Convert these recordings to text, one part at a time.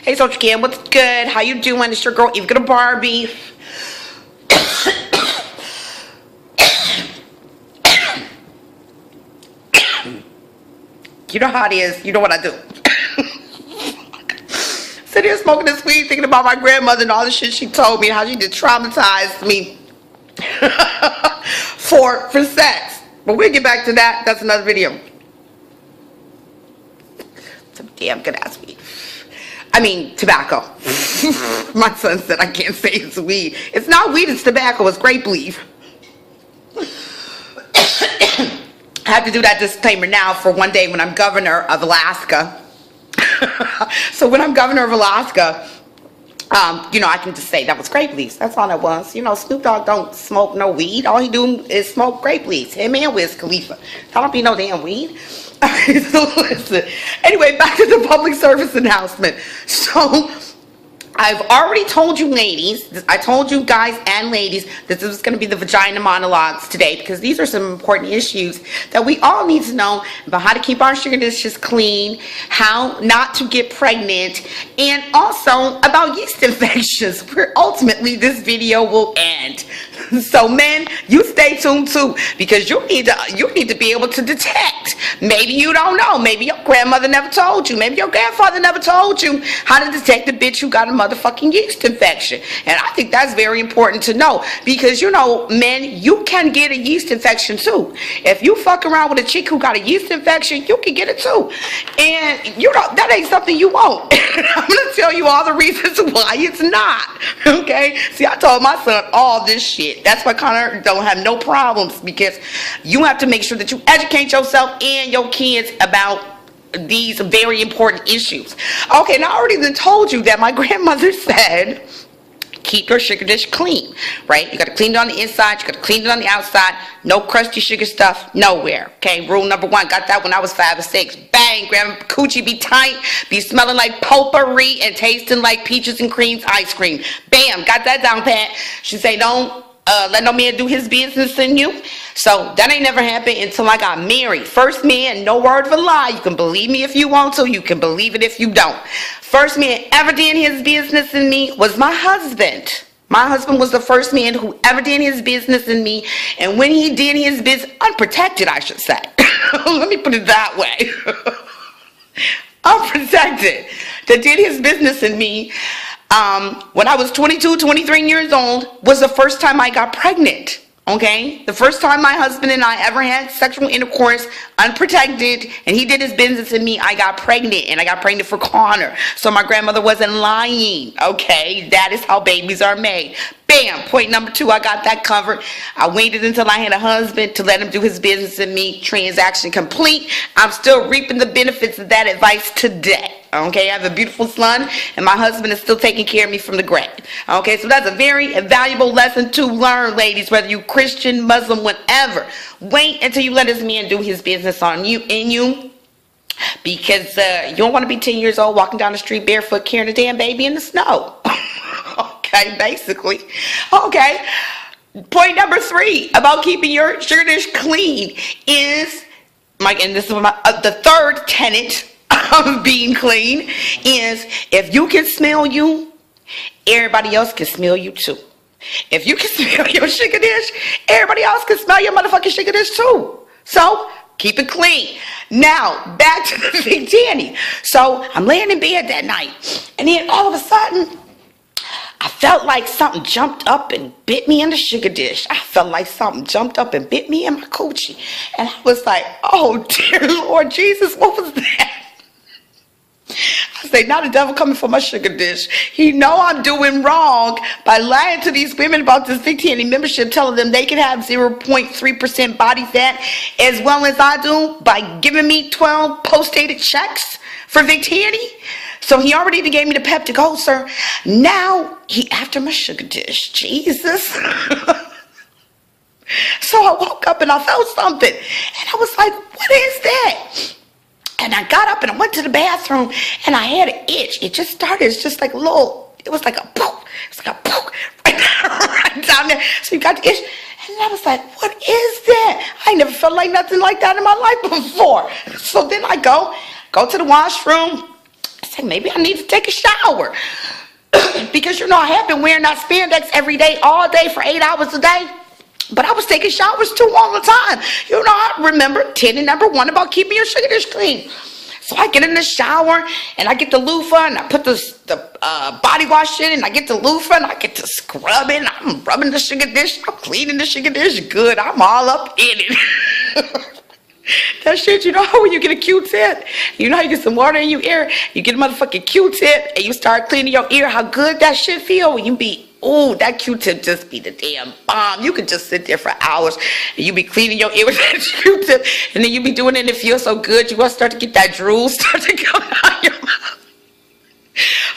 Hey, Social Cam, what's good? How you doing? It's your girl, Eva Barbie. You know how it is. You know what I do. Sitting here smoking this weed, thinking about my grandmother and all the shit she told me, and how she did traumatize me for sex. But we'll get back to that. That's another video. It's a damn good ass weed. I mean, tobacco. My son said I can't say it's weed. It's not weed, it's tobacco. It's grape leaf. I have to do that disclaimer now for one day when I'm governor of Alaska. So when I'm governor of Alaska, you know, I can just say that was grape leaves. That's all that was. You know, Snoop Dogg don't smoke no weed. All he do is smoke grape leaves. Him and Wiz Khalifa. That don't be no damn weed. So listen. Anyway, back to the public service announcement. So I've already told you ladies, I told you guys and ladies that this is going to be the vagina monologues today, because these are some important issues that we all need to know about: how to keep our sugar dishes clean, how not to get pregnant, and also about yeast infections, where ultimately this video will end. So men, you stay tuned too, because you need to be able to detect. Maybe you don't know. Maybe your grandmother never told you. Maybe your grandfather never told you how to detect the bitch who got a motherfucking yeast infection. And I think that's very important to know, because you know, men, you can get a yeast infection too. If you fuck around with a chick who got a yeast infection, you can get it too. And you know, that ain't something you want. I'm gonna tell you all the reasons why it's not. Okay? See, I told my son all this shit. That's why Connor don't have no problems, because you have to make sure that you educate yourself and your kids about these very important issues. Okay, now I already then told you that my grandmother said, keep your sugar dish clean, right? You got to clean it on the inside, you got to clean it on the outside. No crusty sugar stuff nowhere. Okay, rule number 1. Got that when I was 5 or 6. Bang, grandma coochie be tight, be smelling like potpourri and tasting like peaches and creams ice cream. Bam, got that down pat. She say, don't let no man do his business in you. So that ain't never happened until I got married. First man, no word of a lie. You can believe me if you want to. You can believe it if you don't. First man ever did his business in me was my husband. My husband was the first man who ever did his business in me. And when he did his business, unprotected, I should say. Let me put it that way. Unprotected. That did his business in me. When I was 22, 23 years old, was the first time I got pregnant. Okay, the first time my husband and I ever had sexual intercourse unprotected, and he did his business in me, I got pregnant, and I got pregnant for Connor. So my grandmother wasn't lying. Okay, that is how babies are made. Bam, point number 2, I got that covered. I waited until I had a husband to let him do his business in me. Transaction complete. I'm still reaping the benefits of that advice today. Okay, I have a beautiful son, and my husband is still taking care of me from the grave. Okay, so that's a very valuable lesson to learn, ladies, whether you Christian, Muslim, whatever. Wait until you let this man do his business on you, in you, because you don't want to be 10 years old walking down the street barefoot carrying a damn baby in the snow. Okay, basically. Okay, point number 3 about keeping your sugar dish clean is, and this is the third tenet of being clean, is if you can smell you, everybody else can smell you too. If you can smell your sugar dish, everybody else can smell your motherfucking sugar dish too. So keep it clean. Now back to the Big Danny. So I'm laying in bed that night, and then all of a sudden I felt like something jumped up and bit me in the sugar dish. I felt like something jumped up and bit me in my coochie, and I was like, oh dear Lord Jesus, what was that? I say, now the devil coming for my sugar dish. He know I'm doing wrong by lying to these women about this Big Danny membership, telling them they can have 0.3% body fat as well as I do by giving me 12 post-dated checks for Big Danny. So he already gave me the pep to go, sir. Now he after my sugar dish. Jesus. So I woke up and I felt something, and I was like, what is that? And I got up and I went to the bathroom, and I had an itch. It just started. It's just like a little, it was like a poke. It's like a poke right down there. So you got the itch. And I was like, what is that? I never felt like nothing like that in my life before. So then I go to the washroom, said, maybe I need to take a shower. Because, you know, I have been wearing that spandex every day, all day for 8 hours a day. But I was taking showers too all the time. You know, I remember tenet number 1 about keeping your sugar dish clean. So I get in the shower and I get the loofah and I put the body wash in and I get the loofah and I get to scrubbing. I'm rubbing the sugar dish. I'm cleaning the sugar dish good. I'm all up in it. That shit, you know how when you get a Q-tip, you know how you get some water in your ear, you get a motherfucking Q-tip and you start cleaning your ear, how good that shit feel when you be, ooh, that Q-tip just be the damn bomb. You could just sit there for hours and you be cleaning your ear with that Q-tip and then you be doing it and it feels so good, you want to start to get that drool start to come out your mouth.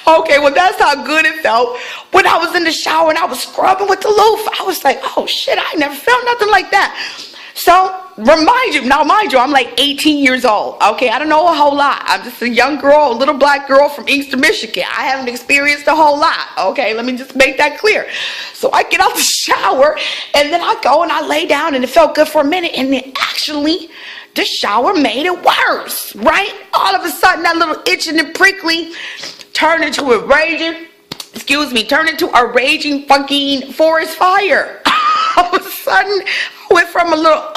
Okay, well that's how good it felt when I was in the shower and I was scrubbing with the loofah. I was like, oh shit, I never felt nothing like that. So, mind you, I'm like 18 years old, okay? I don't know a whole lot. I'm just a young girl, a little black girl from Inkster, Michigan. I haven't experienced a whole lot, okay? Let me just make that clear. So I get out the shower, and then I go and I lay down, and it felt good for a minute, and then actually, the shower made it worse, right? All of a sudden, that little itching and prickly turned into a raging fucking forest fire. All of a sudden, I went from a little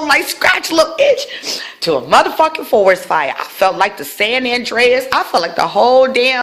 like scratch, a little itch, to a motherfucking forest fire. I felt like the San Andreas. I felt like the whole damn